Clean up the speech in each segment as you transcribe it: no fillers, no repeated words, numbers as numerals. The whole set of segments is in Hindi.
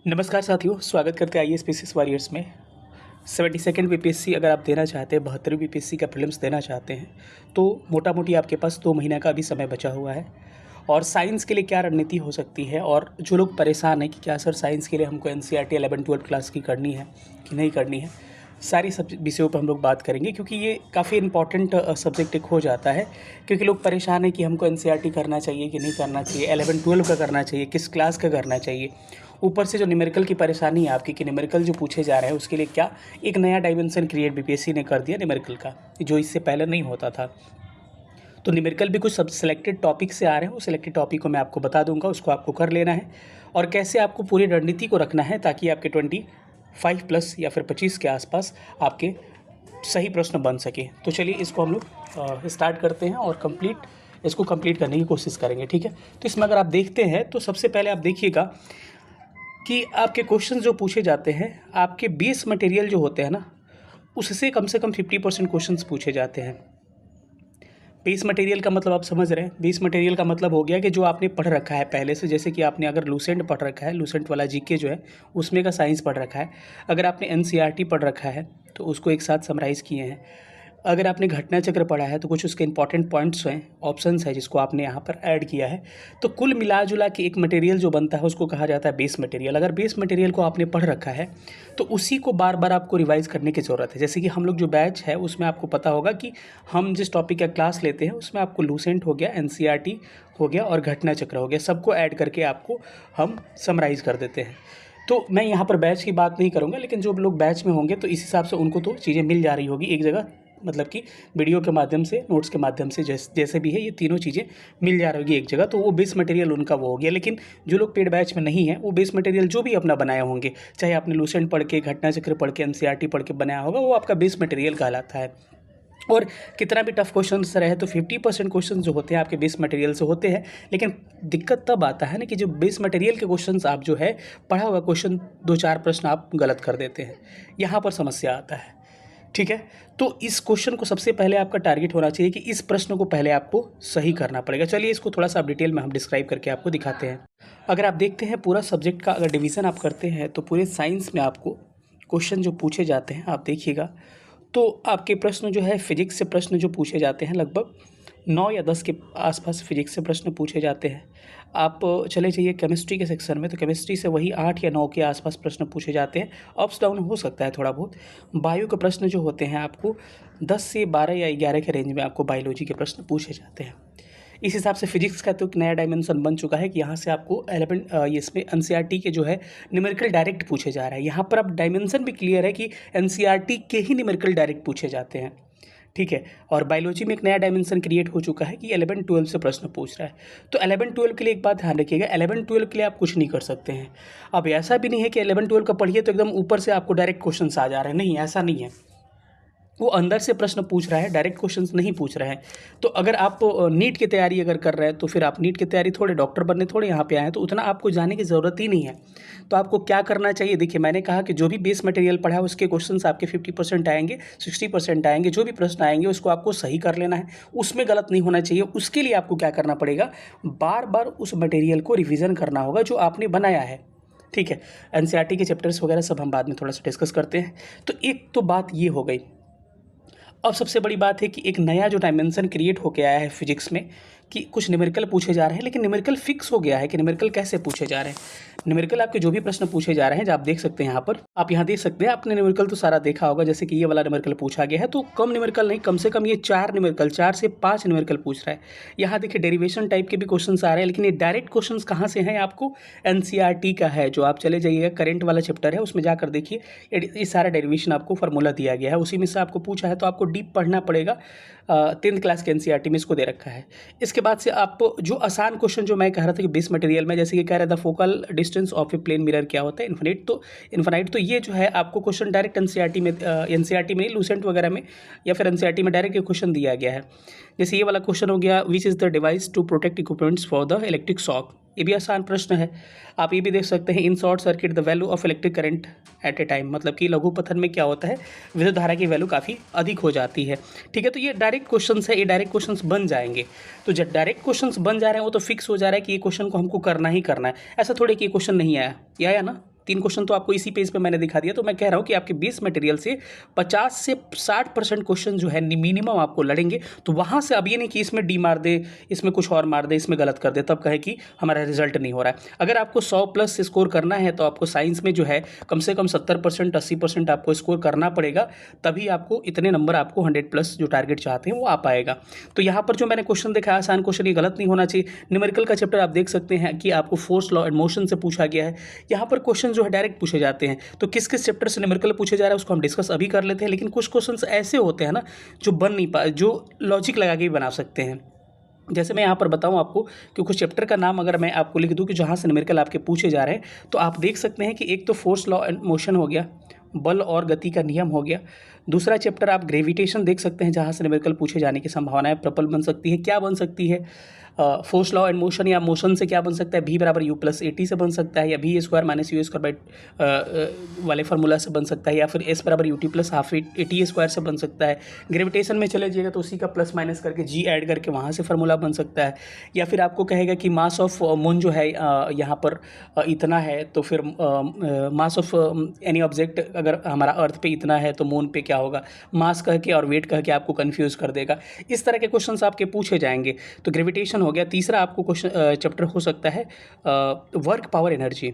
नमस्कार साथियों, स्वागत करते हैं आईएएस पीसीएस वॉरियर्स में। 72nd बीपीएससी अगर आप देना चाहते हैं, 72वीं बीपीएससी का प्रीलिम्स देना चाहते हैं, तो मोटा मोटी आपके पास 2 महीने का अभी समय बचा हुआ है। और साइंस के लिए क्या रणनीति हो सकती है, और जो लोग परेशान हैं कि क्या सर साइंस के लिए हमको एनसीईआरटी 11-12 क्लास की करनी है कि नहीं करनी है, सारी सब विषयों पर हम लोग बात करेंगे, क्योंकि ये काफ़ी इंपॉर्टेंट सब्जेक्ट एक हो जाता है। क्योंकि लोग परेशान हैं कि हमको एनसीईआरटी करना चाहिए कि नहीं करना चाहिए, 11-12 का करना चाहिए, किस क्लास का करना चाहिए। ऊपर से जो न्यूमेरिकल की परेशानी है आपकी कि न्यूमेरिकल जो पूछे जा रहे हैं उसके लिए क्या एक नया डायमेंशन क्रिएट बीपीएससी ने कर दिया न्यूमेरिकल का, जो इससे पहले नहीं होता था। तो न्यूमेरिकल भी कुछ सब सिलेक्टेड टॉपिक से आ रहे हैं, वो सिलेक्टेड टॉपिक को मैं आपको बता दूंगा, उसको आपको कर लेना है और कैसे आपको पूरी रणनीति को रखना है ताकि आपके 25+ या फिर 25 के आसपास आपके सही प्रश्न बन सके। तो चलिए इसको हम लोग स्टार्ट करते हैं और इसको कंप्लीट करने की कोशिश करेंगे, ठीक है। तो इसमें अगर आप देखते हैं तो सबसे पहले आप देखिएगा कि आपके क्वेश्चन जो पूछे जाते हैं, आपके बेस मटेरियल जो होते हैं ना, उससे कम से कम 50% क्वेश्चंस पूछे जाते हैं। बेस मटेरियल का मतलब आप समझ रहे हैं। बेस मटेरियल का मतलब हो गया कि जो आपने पढ़ रखा है पहले से, जैसे कि आपने अगर लूसेंट पढ़ रखा है, लूसेंट वाला जीके जो है उसमें का साइंस पढ़ रखा है, अगर आपने एनसीईआरटी पढ़ रखा है तो उसको एक साथ समराइज़ किए हैं, अगर आपने घटना चक्र पढ़ा है तो कुछ उसके इंपॉर्टेंट पॉइंट्स हैं, ऑप्शंस है जिसको आपने यहाँ पर ऐड किया है। तो कुल मिला जुला के एक मटेरियल जो बनता है उसको कहा जाता है बेस मटेरियल। अगर बेस मटेरियल को आपने पढ़ रखा है तो उसी को बार बार आपको रिवाइज़ करने की ज़रूरत है। जैसे कि हम लोग जो बैच है उसमें आपको पता होगा कि हम जिस टॉपिक का क्लास लेते हैं उसमें आपको लूसेंट हो गया, एनसीईआरटी हो गया और घटना चक्र हो गया, सबको ऐड करके आपको हम समराइज़ कर देते हैं। तो मैं यहाँ पर बैच की बात नहीं करूँगा, लेकिन जो लोग बैच में होंगे तो इस हिसाब से उनको तो चीज़ें मिल जा रही होगी एक जगह, मतलब कि वीडियो के माध्यम से, नोट्स के माध्यम से, जैसे भी है ये तीनों चीज़ें मिल जा रही होगी एक जगह, तो वो बेस मटेरियल उनका वो हो गया। लेकिन जो लोग पेड बैच में नहीं है वो बेस मटेरियल जो भी अपना बनाए होंगे, चाहे आपने लूसेंट पढ़ के, घटना चक्र पढ़ के, एनसीईआरटी पढ़ के बनाया होगा, वो आपका बेस मटेरियल कहलाता है। और कितना भी टफ क्वेश्चन रहे तो 50% क्वेश्चन जो होते हैं आपके बेस मटेरियल से होते हैं। लेकिन दिक्कत तब आता है ना कि जो बेस मटेरियल के क्वेश्चन आप जो है पढ़ा हुआ क्वेश्चन 2-4 प्रश्न आप गलत कर देते हैं, यहाँ पर समस्या आता है, ठीक है। तो इस क्वेश्चन को सबसे पहले आपका टारगेट होना चाहिए कि इस प्रश्न को पहले आपको सही करना पड़ेगा। चलिए इसको थोड़ा सा डिटेल में हम डिस्क्राइब करके आपको दिखाते हैं। अगर आप देखते हैं पूरा सब्जेक्ट का अगर डिवीज़न आप करते हैं तो पूरे साइंस में आपको क्वेश्चन जो पूछे जाते हैं आप देखिएगा, तो आपके प्रश्न जो है फिजिक्स से प्रश्न जो पूछे जाते हैं लगभग 9 या 10 के आसपास फिजिक्स से प्रश्न पूछे जाते हैं। आप चले जाइए केमिस्ट्री के सेक्शन में तो केमिस्ट्री से वही 8 या 9 के आसपास प्रश्न पूछे जाते हैं, अप्स डाउन हो सकता है थोड़ा बहुत। बायो के प्रश्न जो होते हैं आपको 10 से 12 या 11 के रेंज में आपको बायोलॉजी के प्रश्न पूछे जाते हैं। इस हिसाब से फिजिक्स का तो एक नया डायमेंशन बन चुका है कि यहाँ से आपको इसमें एनसीईआरटी के जो है न्यूमेरिकल डायरेक्ट पूछे जा रहा है। यहाँ पर अब डायमेंशन भी क्लियर है कि एनसीईआरटी के ही न्यूमेरिकल डायरेक्ट पूछे जाते हैं, ठीक है। और बायोलॉजी में एक नया डायमेंशन क्रिएट हो चुका है कि 11-12 से प्रश्न पूछ रहा है। तो 11-12 के लिए एक बात ध्यान रखिएगा, 11-12 के लिए आप कुछ नहीं कर सकते हैं। अब ऐसा भी नहीं है कि 11-12 का पढ़िए तो एकदम ऊपर से आपको डायरेक्ट क्वेश्चन आ जा रहे हैं, नहीं, ऐसा नहीं है। वो अंदर से प्रश्न पूछ रहा है, डायरेक्ट क्वेश्चंस नहीं पूछ रहे हैं। तो अगर आप नीट की तैयारी अगर कर रहे हैं तो फिर आप नीट की तैयारी थोड़े डॉक्टर बनने थोड़े यहाँ पे आए हैं, तो उतना आपको जाने की ज़रूरत ही नहीं है। तो आपको क्या करना चाहिए, देखिए मैंने कहा कि जो भी बेस मटेरियल पढ़ा है उसके क्वेश्चंस आपके 50% आएंगे, 60% आएंगे, जो भी प्रश्न आएंगे उसको आपको सही कर लेना है, उसमें गलत नहीं होना चाहिए। उसके लिए आपको क्या करना पड़ेगा, बार बार उस मटेरियल को रिविज़न करना होगा जो आपने बनाया है, ठीक है। एनसीईआरटी के चैप्टर्स वगैरह सब हम बाद में थोड़ा सा डिस्कस करते हैं। तो एक तो बात ये हो गई। अब सबसे बड़ी बात है कि एक नया जो डायमेंशन क्रिएट होके आया है फिजिक्स में कि कुछ न्यूमेरिकल पूछे जा रहे हैं, लेकिन न्यूमेरिकल फिक्स हो गया है कि न्यूमेरिकल कैसे पूछे जा रहे हैं। न्यूमेरिकल आपके जो भी प्रश्न पूछे जा रहे हैं, जो आप देख सकते हैं यहाँ पर, आप यहाँ देख सकते हैं, आपने न्यूमेरिकल तो सारा देखा होगा। जैसे कि ये वाला न्यूमेरिकल पूछा गया है तो कम न्यूमेरिकल नहीं, कम से कम ये 4 से 5 न्यूमेरिकल पूछ रहा है। यहाँ देखिए डेरिवेशन टाइप के भी क्वेश्चन आ रहे हैं, लेकिन ये डायरेक्ट क्वेश्चन कहाँ से हैं, आपको एनसीईआरटी का है। जो आप चले जाइएगा करेंट वाला चैप्टर है उसमें जाकर देखिए, ये सारा डेरिवेशन आपको फार्मूला दिया गया है, उसी में से आपको पूछा है तो आपको डीप पढ़ना पड़ेगा। 10th क्लास के एनसीईआरटी में इसको दे रखा है। इसके बाद से आप जो आसान क्वेश्चन जो मैं कह रहा था कि बेस मटेरियल में, जैसे कि कह रहा था focal distance of a plane mirror क्या होता है, इन्फिनाइट। तो ये जो है आपको क्वेश्चन डायरेक्ट एनसीईआरटी में लूसेंट वगैरह में या फिर एनसीईआरटी में डायरेक्ट क्वेश्चन दिया गया है। जैसे ये वाला क्वेश्चन हो गया, which is the device to protect equipments for the electric shock, ये भी आसान प्रश्न है। आप ये भी देख सकते हैं, in short circuit the value of electric current eight A time, मतलब कि लघु पथन में क्या होता है, विद्युत धारा की वैल्यू काफ़ी अधिक हो जाती है, ठीक है। तो ये डायरेक्ट क्वेश्चंस है, ये डायरेक्ट क्वेश्चंस बन जाएंगे। तो जब डायरेक्ट क्वेश्चंस बन जा रहे हैं वो तो फिक्स हो जा रहा है कि ये क्वेश्चन को हमको करना ही करना है। ऐसा थोड़े कि ये क्वेश्चन नहीं आया, ये आया ना, 3 क्वेश्चन तो आपको इसी पेज पे मैंने दिखा दिया। तो मैं कह रहा हूँ कि आपके बेस मटेरियल से 50 से 60% क्वेश्चन जो है मिनिमम आपको लड़ेंगे। तो वहाँ से अब ये नहीं कि इसमें डी मार दे, इसमें कुछ और मार दे, इसमें गलत कर दे, तब कहे कि हमारा रिजल्ट नहीं हो रहा है। अगर आपको 100+ स्कोर करना है तो आपको साइंस में जो है कम से कम 70% 80% आपको स्कोर करना पड़ेगा, तभी आपको इतने नंबर आपको 100+ जो टारगेट चाहते हैं वो आ पाएगा। तो यहाँ पर जो मैंने क्वेश्चन देखा आसान क्वेश्चन, ये गलत नहीं होना चाहिए। न्यूमेरिकल का चैप्टर आप देख सकते हैं कि आपको फोर्स लॉ एंड मोशन से पूछा गया है। यहाँ पर क्वेश्चन जो है डायरेक्ट पूछे जाते हैं। तो किस किस चैप्टर से न्यूमेरिकल पूछे जा रहा है उसको हम डिस्कस अभी कर लेते हैं। लेकिन कुछ क्वेश्चन ऐसे होते हैं ना जो बन नहीं पा, जो लॉजिक लगा के भी बना सकते हैं। जैसे मैं यहाँ पर बताऊँ आपको कि कुछ चैप्टर का नाम अगर मैं आपको लिख दूँ कि जहाँ से न्यूमेरिकल आपके पूछे जा रहे हैं, तो आप देख सकते हैं कि एक तो फोर्स लॉ एंड मोशन हो गया, बल और गति का नियम हो गया। दूसरा चैप्टर आप ग्रेविटेशन देख सकते हैं जहाँ से न्यूमेरिकल पूछे जाने की संभावना है। प्रपल बन सकती है, क्या बन सकती है, फोर्स लॉ एंड मोशन या मोशन से क्या बन सकता है, v = u+at से बन सकता है, या v² - u² वाले फार्मूला से बन सकता है, या फिर s = ut+12at² से बन सकता है। ग्रेविटेशन में चले जाइएगा तो उसी का प्लस माइनस करके g ऐड करके वहाँ से फार्मूला बन सकता है। या फिर आपको कहेगा कि मास ऑफ मून जो है यहाँ पर इतना है, तो फिर मास ऑफ एनी ऑब्जेक्ट अगर हमारा अर्थ पे इतना है तो मून पे क्या होगा, मास कह के और वेट कह के आपको कन्फ्यूज़ कर देगा। इस तरह के क्वेश्चंस आपके पूछे जाएंगे। तो ग्रेविटेशन हो गया। तीसरा आपको क्वेश्चन चैप्टर हो सकता है work power energy.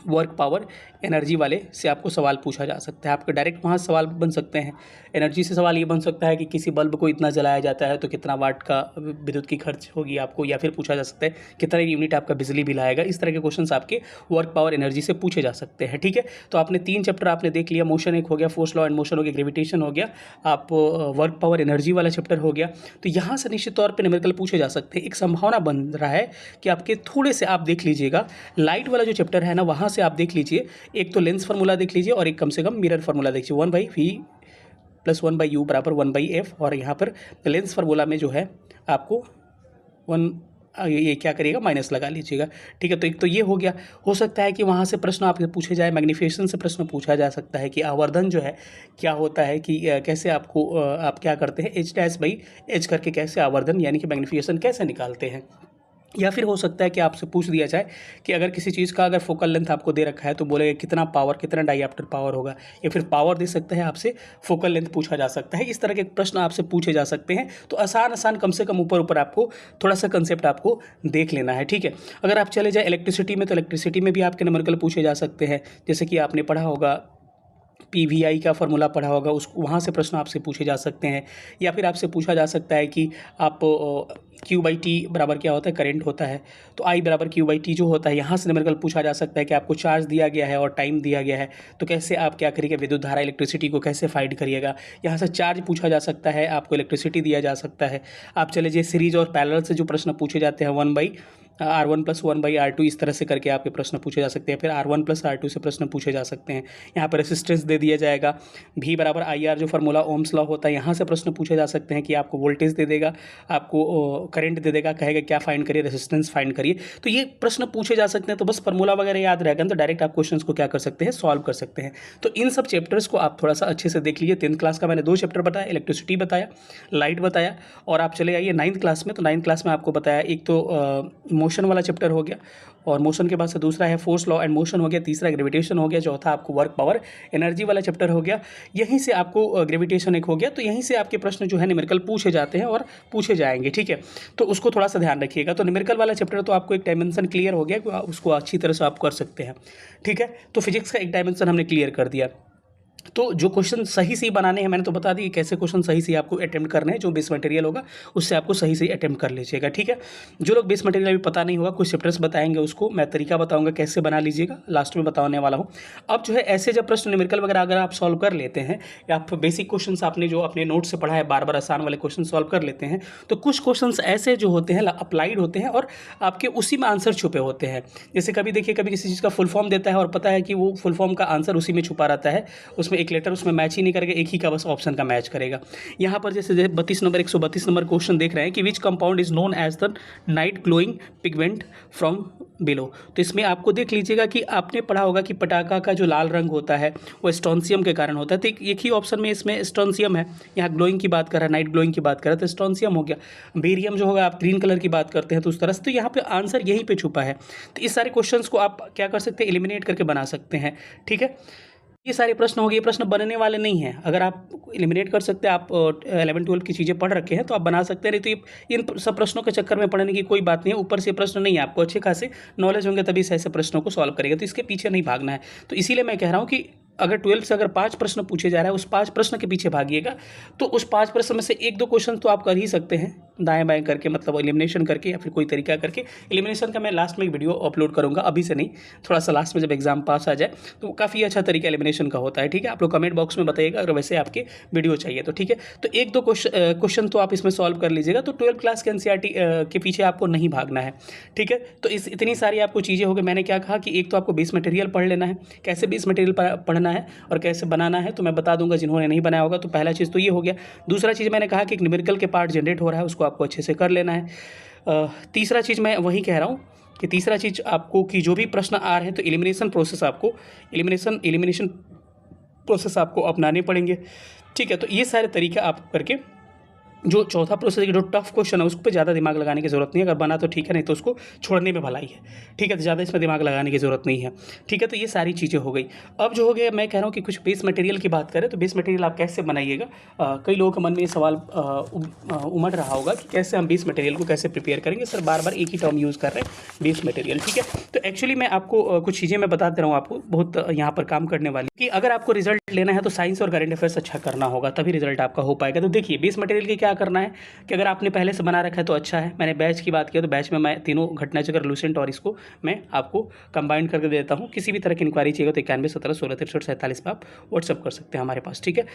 Work power energy वाले से आपको सवाल पूछा जा सकता है। आपके डायरेक्ट वहाँ सवाल बन सकते हैं। एनर्जी से सवाल ये बन सकता है कि किसी बल्ब को इतना जलाया जाता है तो कितना वाट का विद्युत की खर्च होगी आपको, या फिर पूछा जा सकता है कितना यूनिट आपका बिजली बिल आएगा। इस तरह के क्वेश्चंस आपके वर्क पावर एनर्जी से पूछे जा सकते हैं। ठीक है, तो आपने 3 चैप्टर आपने देख लिया। मोशन एक हो गया, फोर्स लॉ एंड मोशन हो गया, ग्रेविटेशन हो गया, आप वर्क पावर एनर्जी वाला चैप्टर हो गया। तो यहाँ से निश्चित तौर पर न्यूमेरिकल पूछे जा सकते हैं। एक संभावना बन रहा है कि आपके थोड़े से आप देख लीजिएगा लाइट वाला जो चैप्टर है ना, वहाँ से आप देख लीजिए, एक तो लेंस फार्मूला देख लीजिए और एक कम से कम मिरर फार्मूला देखिए। 1/v + 1/u = 1/f। और यहाँ पर लेंस फार्मूला में जो है आपको 1 ये क्या करिएगा, माइनस लगा लीजिएगा। ठीक है, तो एक तो ये हो गया। हो सकता है कि वहाँ से प्रश्न आपसे पूछे जाए, मैग्नीफिकेशन से प्रश्न पूछा जा सकता है कि आवर्धन जो है क्या होता है, कि कैसे आपको आप क्या करते हैं, h'/h करके कैसे आवर्धन यानी कि मैग्नीफिकेशन कैसे निकालते हैं। या फिर हो सकता है कि आपसे पूछ दिया जाए कि अगर किसी चीज़ का अगर फोकल लेंथ आपको दे रखा है तो बोलेगा कितना पावर, कितना डायऑप्टर पावर होगा, या फिर पावर दे सकता है आपसे, फोकल लेंथ पूछा जा सकता है। इस तरह के प्रश्न आपसे पूछे जा सकते हैं। तो आसान कम से कम ऊपर आपको थोड़ा सा कंसेप्ट आपको देख लेना है। ठीक है, अगर आप चले जाए इलेक्ट्रिसिटी में, तो इलेक्ट्रिसिटी में भी आपके न्यूमेरिकल पूछे जा सकते हैं। जैसे कि आपने पढ़ा होगा PVI का फार्मूला पढ़ा होगा, उसको वहाँ से प्रश्न आपसे पूछे जा सकते हैं। या फिर आपसे पूछा जा सकता है कि आप Q/T बराबर क्या होता है, करंट होता है, तो I = Q/T जो होता है, यहाँ से न्यूमेरिकल पूछा जा सकता है कि आपको चार्ज दिया गया है और टाइम दिया गया है, तो कैसे आप क्या करिएगा, विद्युत धारा इलेक्ट्रिसिटी को कैसे फाइंड करिएगा। यहाँ से चार्ज पूछा जा सकता है, आपको इलेक्ट्रिसिटी दिया जा सकता है। आप चले जाइए सीरीज और पैरेलल से जो प्रश्न पूछे जाते हैं, 1/R1 + 1/R2 इस तरह से करके आपके प्रश्न पूछे जा सकते हैं। फिर R1 + R2 से प्रश्न पूछे जा सकते हैं। यहाँ पर रेसिस्टेंस दे दिया जाएगा, V = IR जो फार्मूला ओम्स लॉ होता है, यहाँ से प्रश्न पूछे जा सकते हैं कि आपको वोल्टेज दे देगा, आपको करंट दे देगा, कहेगा क्या फाइंड करिए, रेसिस्टेंस फाइंड करिए। तो ये प्रश्न पूछे जा सकते हैं। तो बस फार्मूला वगैरह याद रहेगा तो डायरेक्ट आप क्वेश्चंस को क्या कर सकते हैं, सॉल्व कर सकते हैं। तो इन सब चैप्टर्स को आप थोड़ा सा अच्छे से देख लीजिए। 10th क्लास का मैंने 2 चैप्टर बताया, इलेक्ट्रिसिटी बताया, लाइट बताया। और आप चले आइए 9th क्लास में, तो 9th क्लास में आपको बताया एक तो मोशन वाला चैप्टर हो गया, और मोशन के बाद से दूसरा है फोर्स लॉ एंड मोशन हो गया, तीसरा ग्रेविटेशन हो गया, चौथा आपको वर्क पावर एनर्जी वाला चैप्टर हो गया। यहीं से आपको ग्रेविटेशन एक हो गया। तो यहीं से आपके प्रश्न जो है न्यूमेरिकल पूछे जाते हैं और पूछे जाएंगे। ठीक है, तो उसको थोड़ा सा ध्यान रखिएगा। तो न्यूमेरिकल वाला चैप्टर तो आपको एक डायमेंशन क्लियर हो गया कि उसको अच्छी तरह से आप कर सकते हैं। ठीक है, तो फिजिक्स का एक डायमेंशन हमने क्लियर कर दिया। तो जो क्वेश्चन सही से बनाने हैं मैंने तो बता दी कैसे क्वेश्चन सही से आपको अटेम्प्ट करने हैं। जो बेस मटेरियल होगा उससे आपको सही से अटेम्प्ट कर लीजिएगा। ठीक है, जो लोग बेस मटेरियल अभी पता नहीं होगा, कुछ चैप्टर्स बताएंगे, उसको मैं तरीका बताऊंगा कैसे बना लीजिएगा, लास्ट में बताने वाला हूँ। अब जो है ऐसे जब प्रश्न न्यूमेरिकल वगैरह अगर आप सॉल्व कर लेते हैं, या आप बेसिक क्वेश्चन आपने जो अपने नोट से पढ़ा है बार आसान वाले क्वेश्चन सॉल्व कर लेते हैं, तो कुछ क्वेश्चन ऐसे जो होते हैं अप्लाइड होते हैं और आपके उसी में आंसर छुपे होते हैं। जैसे कभी देखिए, कभी किसी चीज़ का फुल फॉर्म देता है और पता है कि वो फुल फॉर्म का आंसर उसी में छुपा रहता है, उसमें एक लेटर उसमें मैच ही नहीं करेगा, एक ही का बस ऑप्शन का मैच करेगा। यहाँ पर जैसे 32 नंबर 132 नंबर क्वेश्चन देख रहे हैं कि which compound is known as the night glowing pigment from below. तो इसमें आपको देख लीजिएगा कि आपने पढ़ा होगा कि पटाखा का जो लाल रंग होता है वो स्ट्रोंसियम के कारण होता है। तो एक ही ऑप्शन में इसमें स्ट्रोंसियम है, यहाँ ग्लोइंग की बात कर रहा है, नाइट ग्लोइंग की बात कर रहा है तो स्ट्रोंसियम हो गया। बेरियम जो होगा आप ग्रीन कलर की बात करते हैं तो उस तरह से, तो यहाँ पे आंसर यहीं पे छुपा है। तो इस सारे क्वेश्चंस को आप क्या कर सकते हैं, एलिमिनेट करके बना सकते हैं। ठीक है, ये सारे प्रश्न हो गए, ये प्रश्न बनने वाले नहीं हैं। अगर आप एलिमिनेट कर सकते हैं, आप 11-12 की चीज़ें पढ़ रखे हैं तो आप बना सकते हैं, नहीं तो ये इन सब प्रश्नों के चक्कर में पढ़ने की कोई बात नहीं है। ऊपर से प्रश्न नहीं है, आपको अच्छे खासे नॉलेज होंगे तभी से ऐसे प्रश्नों को सॉल्व करेगा, तो इसके पीछे नहीं भागना है। तो इसीलिए मैं कह रहा हूँ कि अगर 12 से अगर 5 प्रश्न पूछे जा रहा है, उस 5 प्रश्न के पीछे भागिएगा तो उस 5 प्रश्न में से 1-2 क्वेश्चन तो आप कर ही सकते हैं दाएं बाएं करके, मतलब एलिमिनेशन करके या फिर कोई तरीका करके। एलिमिनेशन का मैं लास्ट में एक वीडियो अपलोड करूंगा, अभी से नहीं, थोड़ा सा लास्ट में जब एग्जाम पास आ जाए, तो काफ़ी अच्छा तरीका एलिमिनेशन का होता है। ठीक है, आप लोग कमेंट बॉक्स में बताइएगा अगर वैसे आपके वीडियो चाहिए तो। ठीक है, तो 1-2 क्वेश्चन तो आप इसमें सॉल्व कर लीजिएगा। तो 12 क्लास के एनसीईआरटी के पीछे आपको नहीं भागना है। ठीक है, तो इतनी सारी आपको चीज़ें हो गई। मैंने क्या कहा कि एक तो आपको बेस मटेरियल पढ़ लेना है, कैसे बेस मटेरियल पढ़ना है और कैसे बनाना है तो मैं बता दूंगा जिन्होंने नहीं बनाया होगा। तो पहला चीज़ तो ये हो गया। दूसरा चीज़ मैंने कहा कि एक न्यूमेरिकल के पार्ट जनरेट हो रहा है, उसको आपको अच्छे से कर लेना है। तीसरा चीज़ मैं वही कह रहा हूँ कि तीसरा चीज़ आपको कि जो भी प्रश्न आ रहे हैं तो एलिमिनेशन प्रोसेस आपको अपनाने पड़ेंगे। ठीक है, तो ये सारे तरीके आप करके जो चौथा प्रोसेस है, जो टफ क्वेश्चन है उस पर ज़्यादा दिमाग लगाने की ज़रूरत नहीं है। अगर बना तो ठीक है, नहीं तो उसको छोड़ने में भलाई है। ठीक है, तो ज़्यादा इसमें दिमाग लगाने की ज़रूरत नहीं है। ठीक है, तो ये सारी चीज़ें हो गई। अब जो हो गया, मैं कह रहा हूँ कि कुछ बेस मटेरियल की बात करें तो बेस मटेरियल आप कैसे बनाइएगा। कई लोगों के मन में ये सवाल उमड़ रहा होगा कि कैसे हम बेस मटेरियल को कैसे प्रिपेयर करेंगे। सर बार बार एक ही टर्म यूज़ कर रहे हैं, बेस मटेरियल। ठीक है, तो एक्चुअली मैं आपको कुछ चीज़ें मैं बता दे रहा हूँ, आपको बहुत यहाँ पर काम करने वाली कि अगर आपको रिजल्ट लेना है तो साइंस और करंट अफेयर्स अच्छा करना होगा, तभी रिजल्ट आपका हो पाएगा। तो देखिए, बेस मटेरियल के क्या करना है कि अगर आपने पहले से बना रखा है तो अच्छा है। मैंने बैच की बात किया तो बैच में मैं तीनों घटना चक्र, लूसेंट और इसको मैं आपको कंबाइन करके देता हूँ। किसी भी तरह की इंक्वायरी चाहिए तो 91 17 16 63 47 पर आप व्हाट्सअप कर सकते हैं हमारे पास। ठीक है,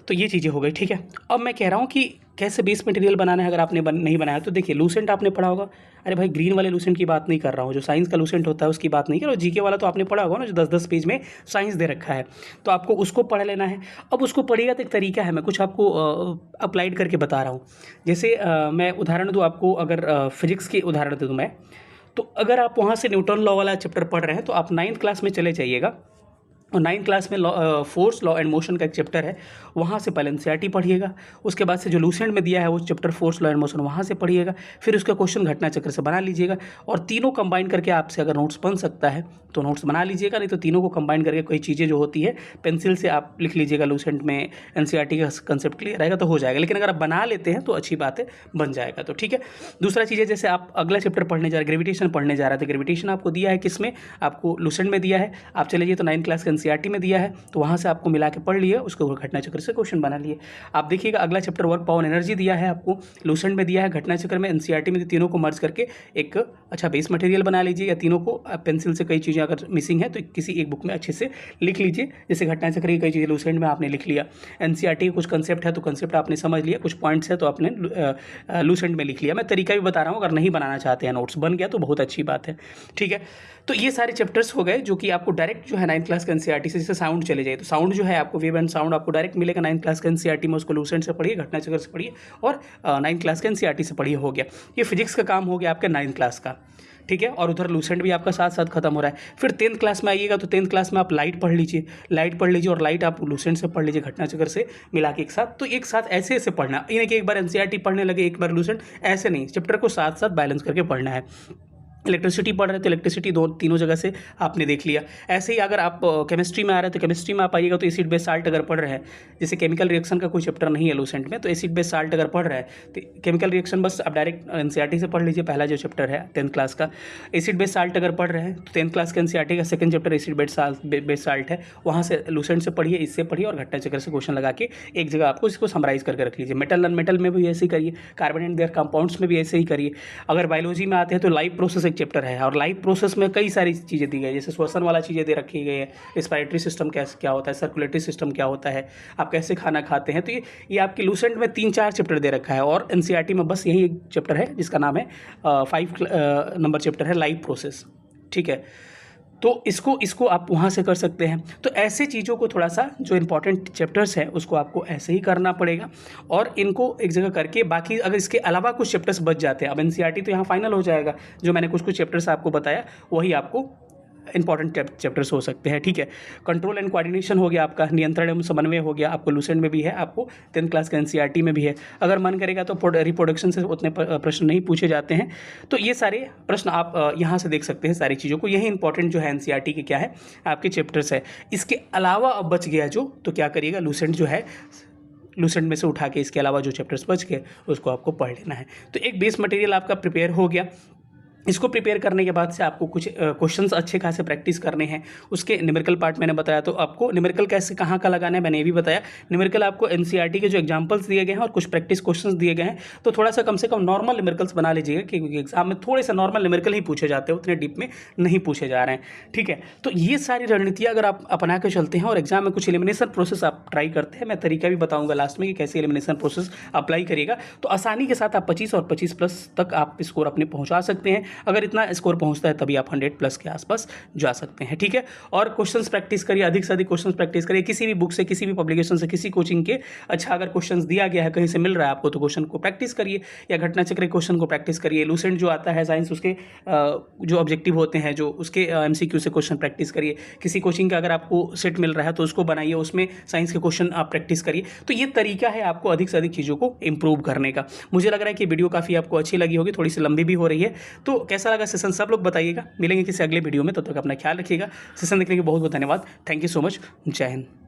तो ये चीज़ें हो गई। ठीक है, अब मैं कह रहा हूँ कि कैसे बेस मटेरियल बनाना है। अगर आपने नहीं बनाया तो देखिए, लूसेंट आपने पढ़ा होगा। अरे भाई, ग्रीन वाले लूसेंट की बात नहीं कर रहा हूँ, जो साइंस का लूसेंट होता है उसकी बात नहीं कर रहा हूँ। जीके वाला तो आपने पढ़ा होगा ना, जो 10-10 पेज में साइंस दे रखा है, तो आपको उसको पढ़ लेना है। अब उसको पढ़िएगा तो एक तरीका है, मैं कुछ आपको अप्लाइड करके बता रहा हूँ। जैसे मैं उदाहरण दूँ आपको, अगर फिजिक्स की उदाहरण दूँ मैं, तो अगर आप वहाँ से न्यूटन लॉ वाला चैप्टर पढ़ रहे हैं तो आप 9th क्लास में चले जाइएगा और 9th क्लास में फोर्स, लॉ एंड मोशन का एक चैप्टर है, वहाँ से पहले एनसीईआरटी पढ़िएगा। उसके बाद से जो लूसेंट में दिया है वो chapter force, law and motion, वहाँ से पढ़िएगा। फिर उसका क्वेश्चन घटना चक्र से बना लीजिएगा और तीनों कंबाइन करके आपसे अगर नोट्स बन सकता है तो नोट्स बना लीजिएगा, नहीं तो तीनों को कंबाइन करके कोई चीज़ें जो होती है पेंसिल से आप लिख लीजिएगा। लूसेंट में एनसीईआरटी का कंसेप्ट क्लियर रहेगा तो हो जाएगा, लेकिन अगर आप बना लेते हैं तो अच्छी बात है, बन जाएगा। तो ठीक है, दूसरा चीज़ है, जैसे आप अगला चैप्टर पढ़ने जा रहे हैं, ग्रेविटेशन पढ़ने जा रहे थे, ग्रेविटेशन आपको दिया है किसमें, आपको लूसेंट में दिया है। आप चले जाइए तो 9th क्लास के एनसीईआरटी में दिया है, तो वहाँ से आपको मिला के पढ़ लिए, उसको घटना चक्र से क्वेश्चन बना लिए। आप देखिएगा अगला चैप्टर वर्क, पावर, एनर्जी दिया है आपको, लूसेंट में दिया है, घटना चक्र में, एनसीईआरटी में, तीनों को मर्ज करके एक अच्छा बेस मटेरियल बना लीजिए। या तीनों को पेंसिल से कई चीज़ें अगर मिसिंग है तो किसी एक बुक में अच्छे से लिख लीजिए। जैसे घटना चक्र की कई चीज़ें लूसेंट में आपने लिख लिया, एनसीईआरटी का कुछ कंसेप्ट है तो कंसेप्ट आपने समझ लिया, कुछ पॉइंट्स है तो आपने लूसेंट में लिख लिया। मैं तरीका भी बता रहा हूँ, अगर नहीं बनाना चाहते हैं, नोट्स बन गया तो बहुत अच्छी बात है। ठीक है, तो ये सारे चैप्टर्स हो गए जो कि आपको डायरेक्ट जो है 9th क्लास के एनसीईआरटी से, जैसे साउंड चले जाए तो साउंड जो है आपको वेव एंड साउंड आपको डायरेक्ट मिलेगा 9th क्लास के एनसीईआरटी में, उसको लूसेंट से पढ़िए, घटना चक्र से पढ़िए और 9th क्लास के एनसीईआरटी से पढ़िए। हो गया, ये फिजिक्स का काम हो गया आपके 9th क्लास का। ठीक है, और उधर लूसेंट भी आपका साथ साथ खत्म हो रहा है। फिर 10th क्लास में आइएगा तो 10th क्लास में आप लाइट पढ़ लीजिए और लाइट आप लूसेंट से पढ़ लीजिए, घटना चक्र से मिला के एक साथ। तो एक साथ ऐसे ऐसे पढ़ना, ये नहीं कि एक बार एनसीईआरटी पढ़ने लगे एक बार लूसेंट, ऐसे नहीं, चैप्टर को साथ साथ बैलेंस करके पढ़ना है। इलेक्ट्रिसिटी पढ़ रहे थे, इलेक्ट्रिसिटी तीनों जगह से आपने देख लिया। ऐसे ही अगर आप केमिस्ट्री में आ रहे थे, केमिस्ट्री में आप आइएगा तो एसिड बेस साल्ट अगर पढ़ रहे हैं, जैसे केमिकल रिएक्शन का कोई चैप्टर नहीं है लूसेंट में, तो एसिड बेस साल्ट अगर पढ़ रहे हैं तो केमिकल रिएक्शन बस आप डायरेक्ट एनसीईआरटी से पढ़ लीजिए, पहला जो चैप्टर है 10th क्लास का। एसिड बेस साल्ट अगर पढ़ रहे हैं तो 10th क्लास के एनसीईआरटी का second chapter acid base salt है, वहाँ से लूसेंट से पढ़िए, इससे पढ़िए और घटना चक्र से क्वेश्चन लगा के एक जगह आपको इसको समराइज करके रख लीजिए। मेटल नॉन मेटल में भी ऐसे ही करिए, कार्बन एंड देयर कंपाउंड्स में भी ऐसे ही करिए। अगर बायोलॉजी में आते हैं तो लाइफ प्रोसेस एक चैप्टर है, और लाइफ प्रोसेस में कई सारी चीज़ें दी गई है, जैसे श्वसन वाला चीज़ें दे रखी गई है, रिस्पायरेटरी सिस्टम क्या होता है, सर्कुलेटरी सिस्टम क्या होता है, आप कैसे खाना खाते हैं। तो ये आपके लूसेंट में 3-4 चैप्टर दे रखा है, और एनसीईआरटी में बस यही एक चैप्टर है जिसका नाम है 5 नंबर चैप्टर है लाइफ प्रोसेस। ठीक है, तो इसको आप वहाँ से कर सकते हैं। तो ऐसे चीज़ों को थोड़ा सा जो इंपॉर्टेंट चैप्टर्स हैं उसको आपको ऐसे ही करना पड़ेगा और इनको एक जगह करके, बाकी अगर इसके अलावा कुछ चैप्टर्स बच जाते हैं, अब एनसीईआरटी तो यहाँ फाइनल हो जाएगा, जो मैंने कुछ चैप्टर्स आपको बताया वही आपको इंपॉर्टेंट चैप्टर्स हो सकते हैं, ठीक है। कंट्रोल एंड कोऑर्डिनेशन हो गया आपका, नियंत्रण एवं समन्वय हो गया, आपको लूसेंट में भी है, आपको 10th क्लास के एनसीईआरटी में भी है। अगर मन करेगा तो रिप्रोडक्शन से उतने प्रश्न नहीं पूछे जाते हैं, तो ये सारे प्रश्न आप यहाँ से देख सकते हैं सारी चीज़ों को। यही इंपॉर्टेंट जो है एनसीईआरटी के क्या है आपके चैप्टर्स है। इसके अलावा अब बच गया जो, तो क्या करिएगा, लूसेंट जो है, लूसेंट में से उठा के इसके अलावा जो चैप्टर्स बच गए उसको आपको पढ़ लेना है। तो एक बेस मटेरियल आपका प्रिपेयर हो गया। इसको प्रिपेयर करने के बाद से आपको कुछ क्वेश्चंस अच्छे खासे प्रैक्टिस करने हैं। उसके न्यूमेरिकल पार्ट मैंने बताया, तो आपको न्यूमेरिकल कैसे कहाँ का लगाना है मैंने ये भी बताया। न्यूमेरिकल आपको एनसीईआरटी के जो एग्जांपल्स दिए गए हैं और कुछ प्रैक्टिस क्वेश्चंस दिए गए हैं, तो थोड़ा सा कम से कम नॉर्मल न्यूमेरिकल्स बना लीजिएगा, क्योंकि एग्जाम में थोड़े से नॉर्मल न्यूमेरिकल ही पूछे जाते हैं, उतने डीप में नहीं पूछे जा रहे हैं, ठीक है। तो ये सारी रणनीतियाँ अगर आप अपना के चलते हैं और एग्जाम में कुछ एलिमिनेशन प्रोसेस आप ट्राई करते हैं, मैं तरीका भी बताऊँगा लास्ट में कि कैसे एलिमिनेशन प्रोसेस अप्लाई करिएगा, तो आसानी के साथ आप 25 और 25+ तक आप स्कोर अपने पहुँचा सकते हैं। अगर इतना स्कोर पहुंचता है तभी आप 100+ के आसपास जा सकते हैं, ठीक है। और क्वेश्चंस प्रैक्टिस करिए, अधिक से अधिक क्वेश्चंस प्रैक्टिस करिए, किसी भी बुक से, किसी भी पब्लिकेशन से, किसी कोचिंग के। अच्छा, अगर क्वेश्चंस दिया गया है, कहीं से मिल रहा है आपको, तो क्वेश्चन को प्रैक्टिस करिए, या घटना चक्र क्वेश्चन को प्रैक्टिस करिए। लूसेंट जो आता है साइंस, उसके जो ऑब्जेक्टिव होते हैं, जो उसके एमसीक्यू से क्वेश्चन प्रैक्टिस करिए। किसी कोचिंग का अगर आपको सेट मिल रहा है तो उसको बनाइए, उसमें साइंस के क्वेश्चन आप प्रैक्टिस करिए। तो ये तरीका है आपको अधिक से अधिक चीज़ों को इंप्रूव करने का। मुझे लग रहा है कि वीडियो काफ़ी आपको अच्छी लगी होगी, थोड़ी सी लंबी भी हो रही है। तो कैसा लगा सेशन सब लोग बताइएगा। मिलेंगे किसी अगले वीडियो में, तब तक अपना ख्याल रखिएगा। सेशन देखने के लिए बहुत बहुत धन्यवाद। Thank you so much. जय हिंद।